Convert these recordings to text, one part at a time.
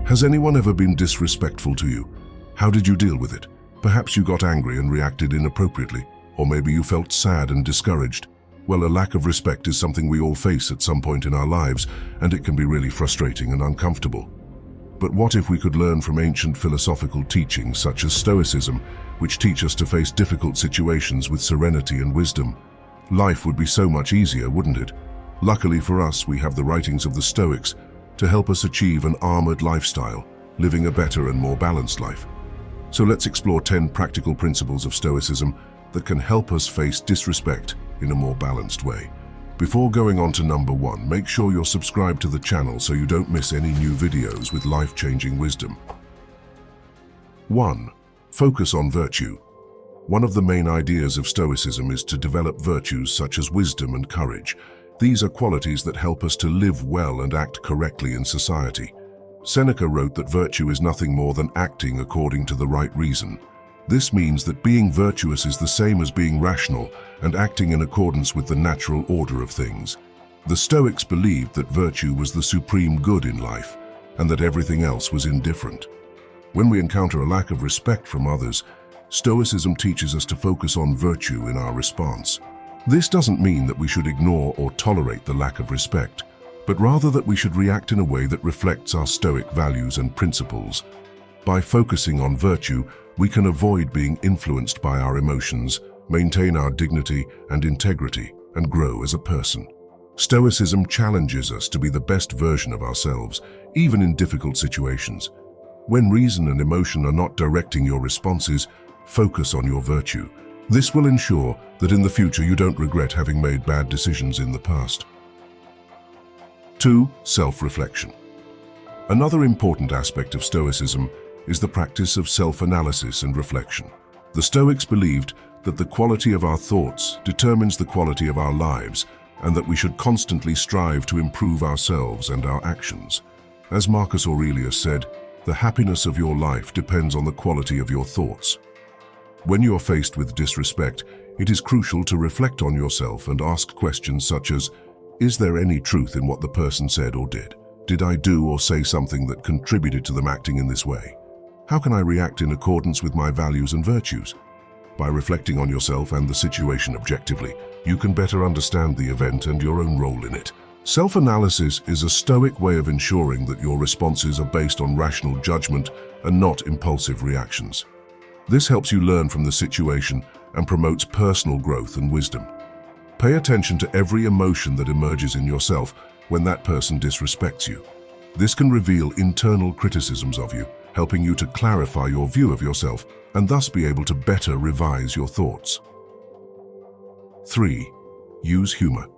Has anyone ever been disrespectful to you? How did you deal with it? Perhaps you got angry and reacted inappropriately, or maybe you felt sad and discouraged. Well, a lack of respect is something we all face at some point in our lives, and it can be really frustrating and uncomfortable. But what if we could learn from ancient philosophical teachings such as Stoicism, which teach us to face difficult situations with serenity and wisdom? Life would be so much easier, wouldn't it? Luckily for us, we have the writings of the Stoics to help us achieve an armored lifestyle, living a better and more balanced life. So let's explore 10 practical principles of Stoicism that can help us face disrespect in a more balanced way. Before going on to number 1, make sure you're subscribed to the channel so you don't miss any new videos with life-changing wisdom. 1. Focus on virtue. One of the main ideas of Stoicism is to develop virtues such as wisdom and courage. These are qualities that help us to live well and act correctly in society. Seneca wrote that virtue is nothing more than acting according to the right reason. This means that being virtuous is the same as being rational and acting in accordance with the natural order of things. The Stoics believed that virtue was the supreme good in life and that everything else was indifferent. When we encounter a lack of respect from others, Stoicism teaches us to focus on virtue in our response. This doesn't mean that we should ignore or tolerate the lack of respect, but rather that we should react in a way that reflects our Stoic values and principles. By focusing on virtue, we can avoid being influenced by our emotions, maintain our dignity and integrity, and grow as a person. Stoicism challenges us to be the best version of ourselves, even in difficult situations. When reason and emotion are not directing your responses, focus on your virtue. This will ensure that in the future you don't regret having made bad decisions in the past. 2. Self-reflection. Another important aspect of Stoicism is the practice of self-analysis and reflection. The Stoics believed that the quality of our thoughts determines the quality of our lives, and that we should constantly strive to improve ourselves and our actions. As Marcus Aurelius said, the happiness of your life depends on the quality of your thoughts. When you are faced with disrespect, it is crucial to reflect on yourself and ask questions such as, is there any truth in what the person said or did? Did I do or say something that contributed to them acting in this way? How can I react in accordance with my values and virtues? By reflecting on yourself and the situation objectively, you can better understand the event and your own role in it. Self-analysis is a Stoic way of ensuring that your responses are based on rational judgment and not impulsive reactions. This helps you learn from the situation and promotes personal growth and wisdom. Pay attention to every emotion that emerges in yourself when that person disrespects you. This can reveal internal criticisms of you, helping you to clarify your view of yourself and thus be able to better revise your thoughts. 3. Use humor.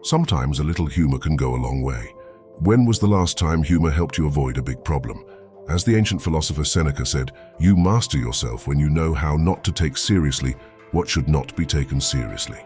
Sometimes a little humor can go a long way. When was the last time humor helped you avoid a big problem? As the ancient philosopher Seneca said, you master yourself when you know how not to take seriously what should not be taken seriously.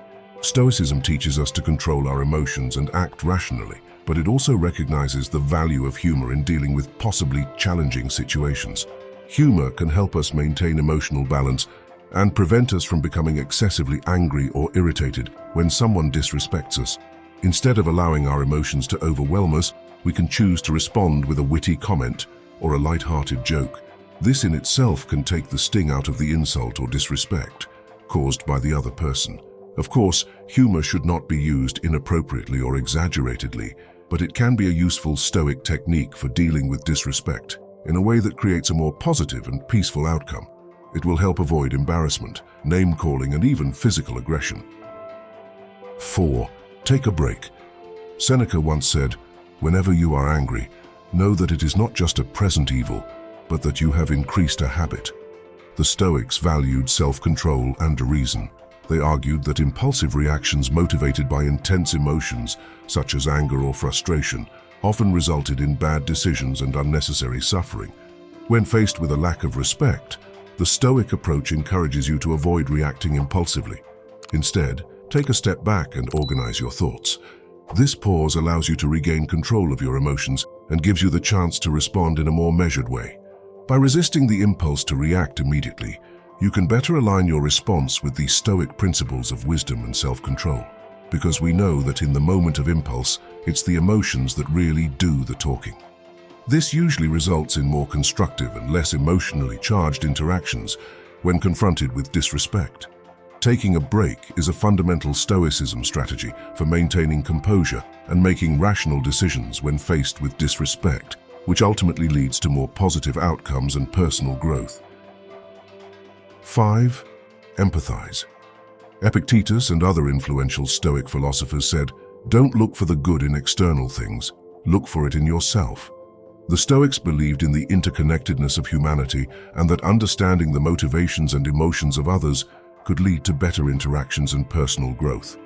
Stoicism teaches us to control our emotions and act rationally, but it also recognizes the value of humor in dealing with possibly challenging situations. Humor can help us maintain emotional balance and prevent us from becoming excessively angry or irritated when someone disrespects us. Instead of allowing our emotions to overwhelm us, we can choose to respond with a witty comment or a light-hearted joke. This in itself can take the sting out of the insult or disrespect caused by the other person. Of course, humor should not be used inappropriately or exaggeratedly, but it can be a useful Stoic technique for dealing with disrespect in a way that creates a more positive and peaceful outcome. It will help avoid embarrassment, name-calling, and even physical aggression. 4. Take a break. Seneca once said, whenever you are angry, know that it is not just a present evil, but that you have increased a habit. The Stoics valued self-control and reason. They argued that impulsive reactions motivated by intense emotions, such as anger or frustration, often resulted in bad decisions and unnecessary suffering. When faced with a lack of respect, the Stoic approach encourages you to avoid reacting impulsively. Instead, take a step back and organize your thoughts. This pause allows you to regain control of your emotions and gives you the chance to respond in a more measured way. By resisting the impulse to react immediately, you can better align your response with the Stoic principles of wisdom and self-control, because we know that in the moment of impulse, it's the emotions that really do the talking. This usually results in more constructive and less emotionally charged interactions when confronted with disrespect. Taking a break is a fundamental Stoicism strategy for maintaining composure and making rational decisions when faced with disrespect, which ultimately leads to more positive outcomes and personal growth. 5. Empathize. Epictetus and other influential Stoic philosophers said, "Don't look for the good in external things, look for it in yourself." The Stoics believed in the interconnectedness of humanity and that understanding the motivations and emotions of others could lead to better interactions and personal growth.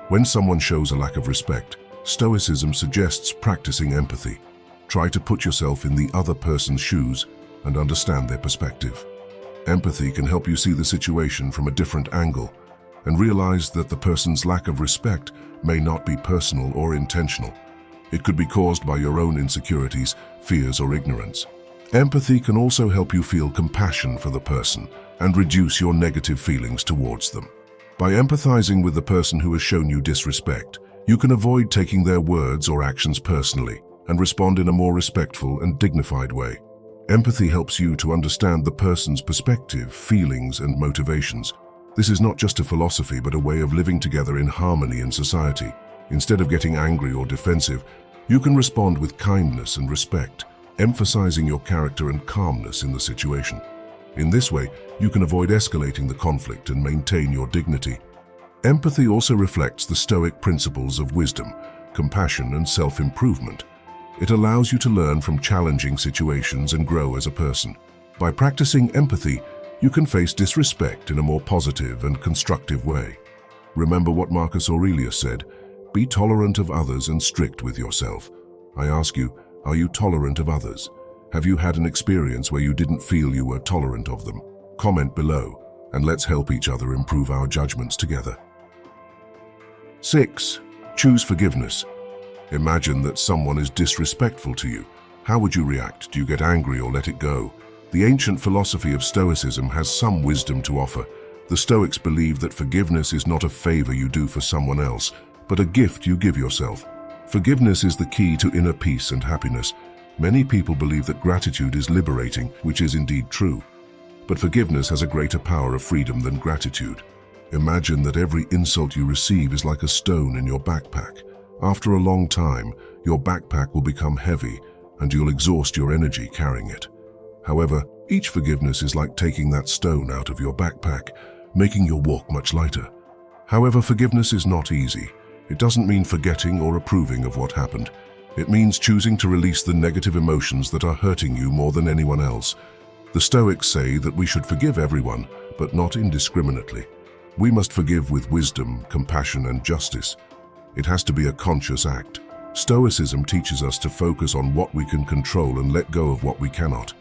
When someone shows a lack of respect, Stoicism suggests practicing empathy. Try to put yourself in the other person's shoes and understand their perspective. Empathy can help you see the situation from a different angle and realize that the person's lack of respect may not be personal or intentional. It could be caused by your own insecurities, fears, or ignorance. Empathy can also help you feel compassion for the person and reduce your negative feelings towards them. By empathizing with the person who has shown you disrespect, you can avoid taking their words or actions personally and respond in a more respectful and dignified way. Empathy helps you to understand the person's perspective, feelings, and motivations. This is not just a philosophy, but a way of living together in harmony in society. Instead of getting angry or defensive, you can respond with kindness and respect, emphasizing your character and calmness in the situation. In this way, you can avoid escalating the conflict and maintain your dignity. Empathy also reflects the Stoic principles of wisdom, compassion, and self-improvement. It allows you to learn from challenging situations and grow as a person. By practicing empathy, you can face disrespect in a more positive and constructive way. Remember what Marcus Aurelius said, "Be tolerant of others and strict with yourself." I ask you, are you tolerant of others? Have you had an experience where you didn't feel you were tolerant of them? Comment below, and let's help each other improve our judgments together. 6. Choose forgiveness. Imagine that someone is disrespectful to you. How would you react? Do you get angry or let it go? The ancient philosophy of Stoicism has some wisdom to offer. The Stoics believe that forgiveness is not a favor you do for someone else, but a gift you give yourself. Forgiveness is the key to inner peace and happiness. Many people believe that gratitude is liberating, which is indeed true. But forgiveness has a greater power of freedom than gratitude. Imagine that every insult you receive is like a stone in your backpack. After a long time, your backpack will become heavy and you'll exhaust your energy carrying it. However, each forgiveness is like taking that stone out of your backpack, making your walk much lighter. However, forgiveness is not easy. It doesn't mean forgetting or approving of what happened. It means choosing to release the negative emotions that are hurting you more than anyone else. The Stoics say that we should forgive everyone, but not indiscriminately. We must forgive with wisdom, compassion, and justice. It has to be a conscious act. Stoicism teaches us to focus on what we can control and let go of what we cannot.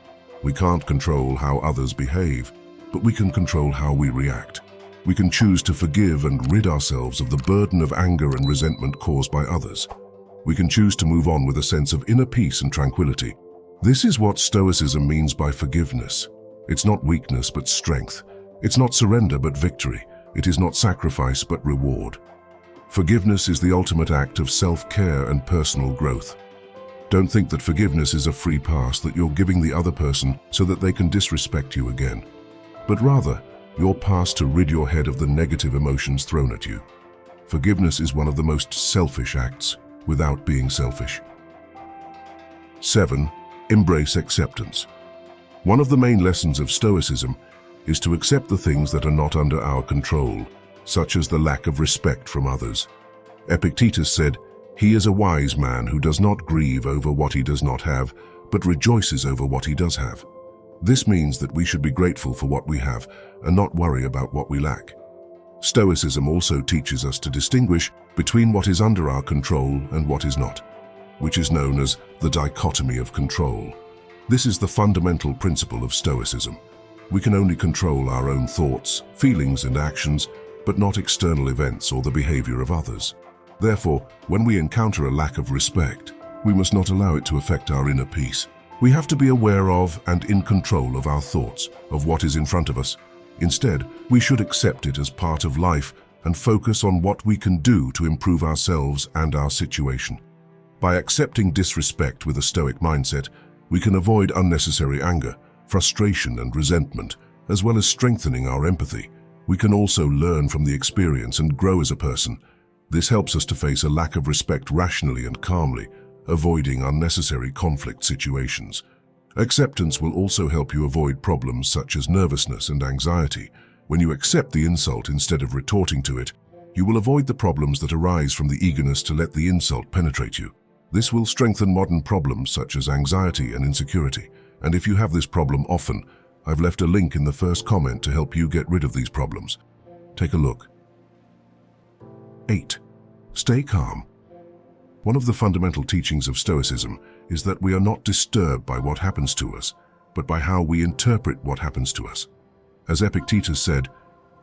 We can't control how others behave, but we can control how we react. We can choose to forgive and rid ourselves of the burden of anger and resentment caused by others. We can choose to move on with a sense of inner peace and tranquility. This is what Stoicism means by forgiveness. It's not weakness but strength. It's not surrender but victory. It is not sacrifice but reward. Forgiveness is the ultimate act of self-care and personal growth. Don't think that forgiveness is a free pass that you're giving the other person so that they can disrespect you again. But rather, your pass to rid your head of the negative emotions thrown at you. Forgiveness is one of the most selfish acts without being selfish. 7. Embrace acceptance. One of the main lessons of Stoicism is to accept the things that are not under our control, such as the lack of respect from others. Epictetus said, "He is a wise man who does not grieve over what he does not have, but rejoices over what he does have." This means that we should be grateful for what we have and not worry about what we lack. Stoicism also teaches us to distinguish between what is under our control and what is not, which is known as the dichotomy of control. This is the fundamental principle of Stoicism. We can only control our own thoughts, feelings, and actions, but not external events or the behavior of others. Therefore, when we encounter a lack of respect, we must not allow it to affect our inner peace. We have to be aware of and in control of our thoughts, of what is in front of us. Instead, we should accept it as part of life and focus on what we can do to improve ourselves and our situation. By accepting disrespect with a Stoic mindset, We can avoid unnecessary anger, frustration, and resentment, as well as strengthening our empathy. We can also learn from the experience and grow as a person. This helps us to face a lack of respect rationally and calmly, avoiding unnecessary conflict situations. Acceptance will also help you avoid problems such as nervousness and anxiety. When you accept the insult instead of retorting to it, you will avoid the problems that arise from the eagerness to let the insult penetrate you. This will strengthen modern problems such as anxiety and insecurity. And if you have this problem often, I've left a link in the first comment to help you get rid of these problems. Take a look. 8. Stay calm. One of the fundamental teachings of Stoicism is that we are not disturbed by what happens to us, but by how we interpret what happens to us. As Epictetus said,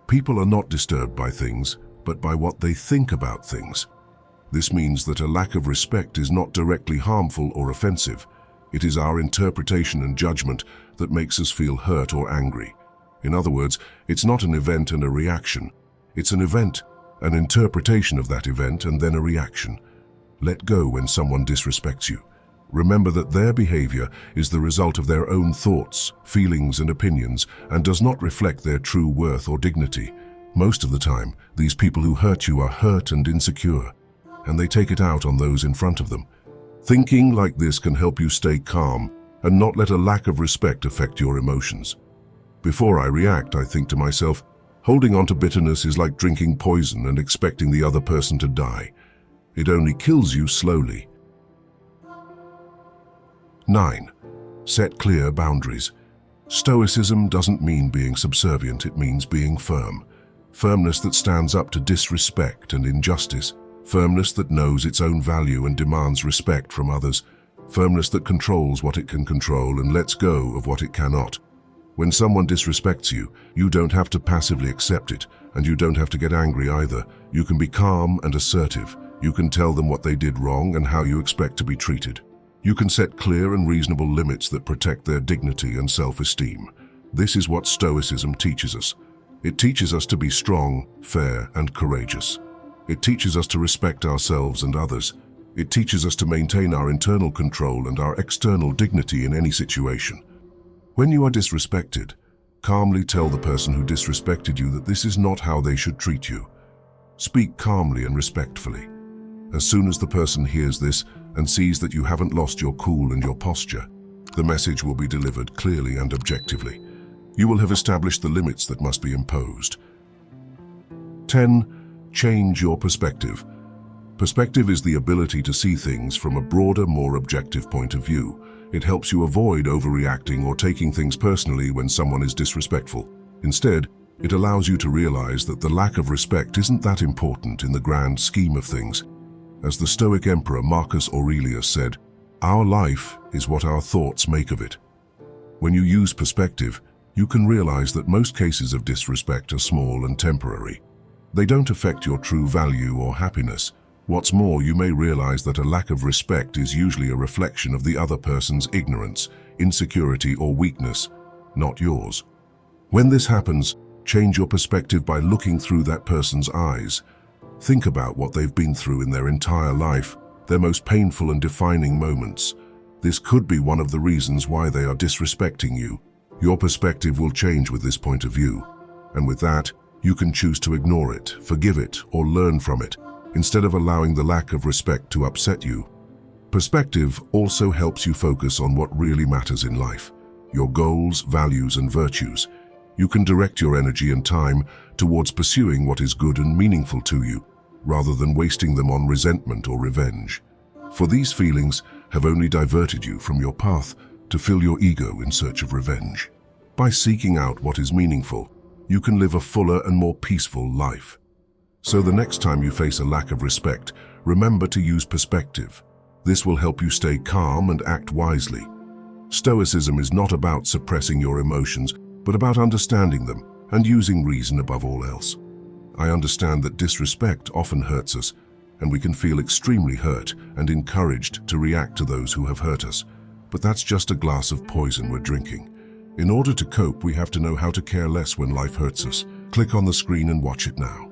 people are not disturbed by things, but by what they think about things. This means that a lack of respect is not directly harmful or offensive. It is our interpretation and judgment that makes us feel hurt or angry. In other words, it's not an event and a reaction. It's an event, an interpretation of that event, and then a reaction. Let go when someone disrespects you. Remember that their behavior is the result of their own thoughts, feelings, and opinions, and does not reflect their true worth or dignity. Most of the time, these people who hurt you are hurt and insecure, and they take it out on those in front of them. Thinking like this can help you stay calm and not let a lack of respect affect your emotions. Before I react, I think to myself, holding on to bitterness is like drinking poison and expecting the other person to die. It only kills you slowly. 9. Set clear boundaries. Stoicism doesn't mean being subservient, it means being firm. Firmness that stands up to disrespect and injustice. Firmness that knows its own value and demands respect from others. Firmness that controls what it can control and lets go of what it cannot. When someone disrespects you, you don't have to passively accept it, and you don't have to get angry either. You can be calm and assertive. You can tell them what they did wrong and how you expect to be treated. You can set clear and reasonable limits that protect their dignity and self-esteem. This is what Stoicism teaches us. It teaches us to be strong, fair, and courageous. It teaches us to respect ourselves and others. It teaches us to maintain our internal control and our external dignity in any situation. When you are disrespected, calmly tell the person who disrespected you that this is not how they should treat you. Speak calmly and respectfully. As soon as the person hears this and sees that you haven't lost your cool and your posture, the message will be delivered clearly and objectively. You will have established the limits that must be imposed. 10. Change your perspective. Perspective is the ability to see things from a broader, more objective point of view. It helps you avoid overreacting or taking things personally when someone is disrespectful. Instead, it allows you to realize that the lack of respect isn't that important in the grand scheme of things. As the Stoic Emperor Marcus Aurelius said, "Our life is what our thoughts make of it." When you use perspective, you can realize that most cases of disrespect are small and temporary. They don't affect your true value or happiness. What's more, you may realize that a lack of respect is usually a reflection of the other person's ignorance, insecurity, or weakness, not yours. When this happens, change your perspective by looking through that person's eyes. Think about what they've been through in their entire life, their most painful and defining moments. This could be one of the reasons why they are disrespecting you. Your perspective will change with this point of view, and with that, you can choose to ignore it, forgive it, or learn from it, instead of allowing the lack of respect to upset you. Perspective also helps you focus on what really matters in life, your goals, values, and virtues. You can direct your energy and time towards pursuing what is good and meaningful to you, rather than wasting them on resentment or revenge. For these feelings have only diverted you from your path to fill your ego in search of revenge. By seeking out what is meaningful, you can live a fuller and more peaceful life. So the next time you face a lack of respect, remember to use perspective. This will help you stay calm and act wisely. Stoicism is not about suppressing your emotions, but about understanding them and using reason above all else. I understand that disrespect often hurts us, and we can feel extremely hurt and encouraged to react to those who have hurt us. But that's just a glass of poison we're drinking. In order to cope, we have to know how to care less when life hurts us. Click on the screen and watch it now.